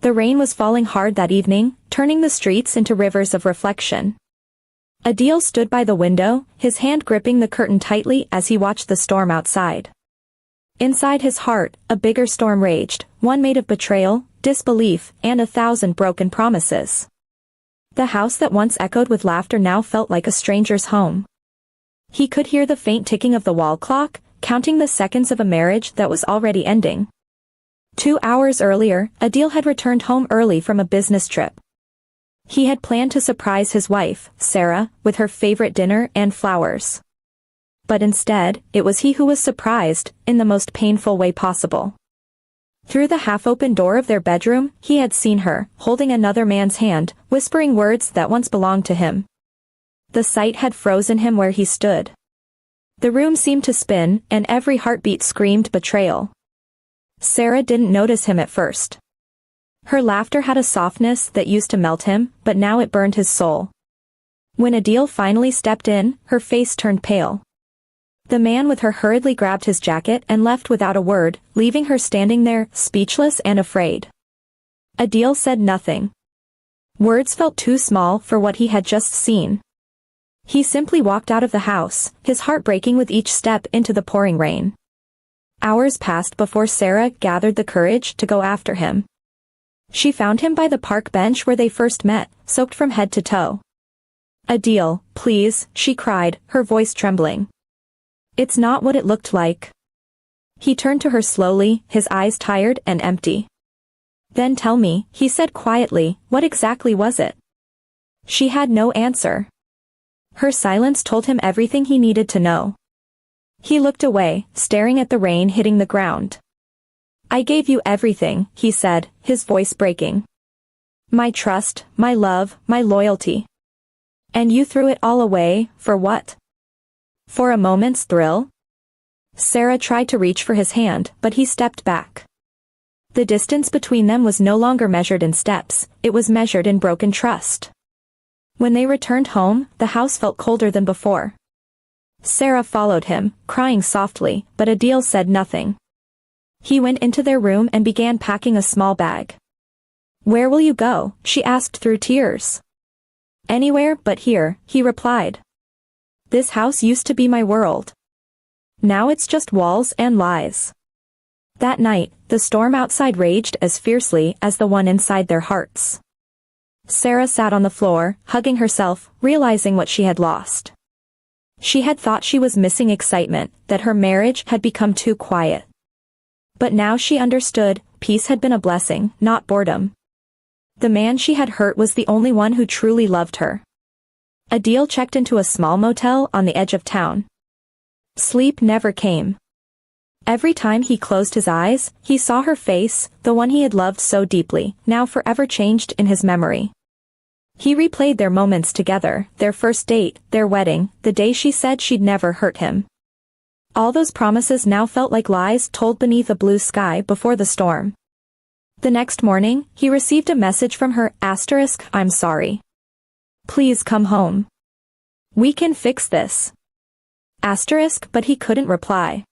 The rain was falling hard that evening, turning the streets into rivers of reflection. Adil stood by the window, his hand gripping the curtain tightly as he watched the storm outside. Inside his heart, a bigger storm raged, one made of betrayal, disbelief, and 1,000 broken promises. The house that once echoed with laughter now felt like a stranger's home. He could hear the faint ticking of the wall clock, counting the seconds of a marriage that was already ending. 2 hours earlier, Adil had returned home early from a business trip. He had planned to surprise his wife, Sarah, with her favorite dinner and flowers. But instead, it was he who was surprised, in the most painful way possible. Through the half-open door of their bedroom, he had seen her, holding another man's hand, whispering words that once belonged to him. The sight had frozen him where he stood. The room seemed to spin, and every heartbeat screamed betrayal. Sarah didn't notice him at first. Her laughter had a softness that used to melt him, but now it burned his soul. When Adil finally stepped in, her face turned pale. The man with her hurriedly grabbed his jacket and left without a word, leaving her standing there, speechless and afraid. Adil said nothing. Words felt too small for what he had just seen. He simply walked out of the house, his heart breaking with each step into the pouring rain. Hours passed before Sarah gathered the courage to go after him. She found him by the park bench where they first met, soaked from head to toe. "Adil, please," she cried, her voice trembling. "It's not what it looked like." He turned to her slowly, his eyes tired and empty. "Then tell me," he said quietly, "what exactly was it?" She had no answer. Her silence told him everything he needed to know. He looked away, staring at the rain hitting the ground. "I gave you everything," he said, his voice breaking. "My trust, my love, my loyalty. And you threw it all away, for what? For a moment's thrill?" Sarah tried to reach for his hand, but he stepped back. The distance between them was no longer measured in steps, it was measured in broken trust. When they returned home, the house felt colder than before. Sarah followed him, crying softly, but Adil said nothing. He went into their room and began packing a small bag. "Where will you go?" she asked through tears. "Anywhere but here," he replied. "This house used to be my world. Now it's just walls and lies." That night, the storm outside raged as fiercely as the one inside their hearts. Sarah sat on the floor, hugging herself, realizing what she had lost. She had thought she was missing excitement, that her marriage had become too quiet. But now she understood, peace had been a blessing, not boredom. The man she had hurt was the only one who truly loved her. Adil checked into a small motel on the edge of town. Sleep never came. Every time he closed his eyes, he saw her face, the one he had loved so deeply, now forever changed in his memory. He replayed their moments together, their first date, their wedding, the day she said she'd never hurt him. All those promises now felt like lies told beneath a blue sky before the storm. The next morning, he received a message from her, "I'm sorry. Please come home. We can fix this." But he couldn't reply.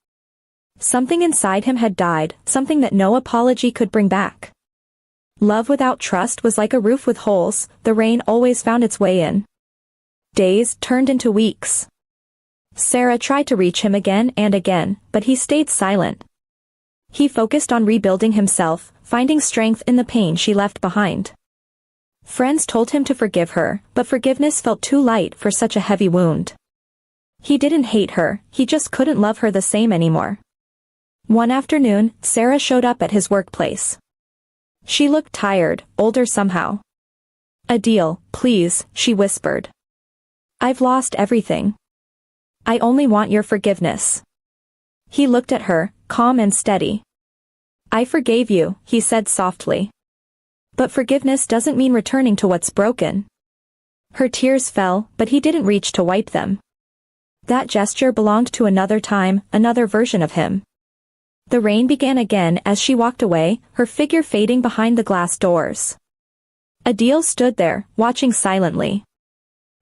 Something inside him had died, something that no apology could bring back. Love without trust was like a roof with holes, the rain always found its way in. Days turned into weeks. Sarah tried to reach him again and again, but he stayed silent. He focused on rebuilding himself, finding strength in the pain she left behind. Friends told him to forgive her, but forgiveness felt too light for such a heavy wound. He didn't hate her, he just couldn't love her the same anymore. One afternoon, Sarah showed up at his workplace. She looked tired, older somehow. "Adil, please," she whispered. "I've lost everything. I only want your forgiveness." He looked at her, calm and steady. "I forgave you," he said softly. "But forgiveness doesn't mean returning to what's broken." Her tears fell, but he didn't reach to wipe them. That gesture belonged to another time, another version of him. The rain began again as she walked away, her figure fading behind the glass doors. Adil stood there, watching silently.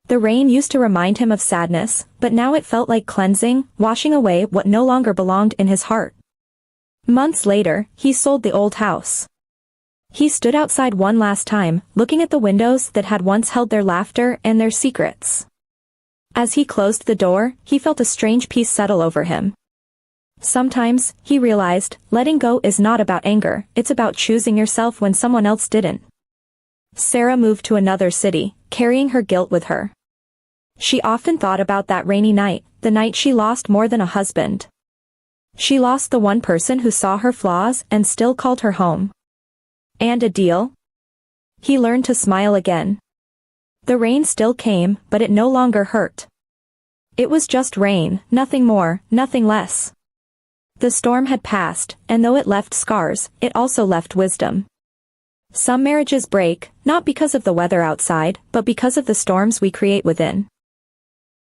The rain used to remind him of sadness, but now it felt like cleansing, washing away what no longer belonged in his heart. Months later, he sold the old house. He stood outside one last time, looking at the windows that had once held their laughter and their secrets. As he closed the door, he felt a strange peace settle over him. Sometimes, he realized, letting go is not about anger, it's about choosing yourself when someone else didn't. Sarah moved to another city, carrying her guilt with her. She often thought about that rainy night, the night she lost more than a husband. She lost the one person who saw her flaws and still called her home. And Adil? He learned to smile again. The rain still came, but it no longer hurt. It was just rain, nothing more, nothing less. The storm had passed, and though it left scars, it also left wisdom. Some marriages break, not because of the weather outside, but because of the storms we create within.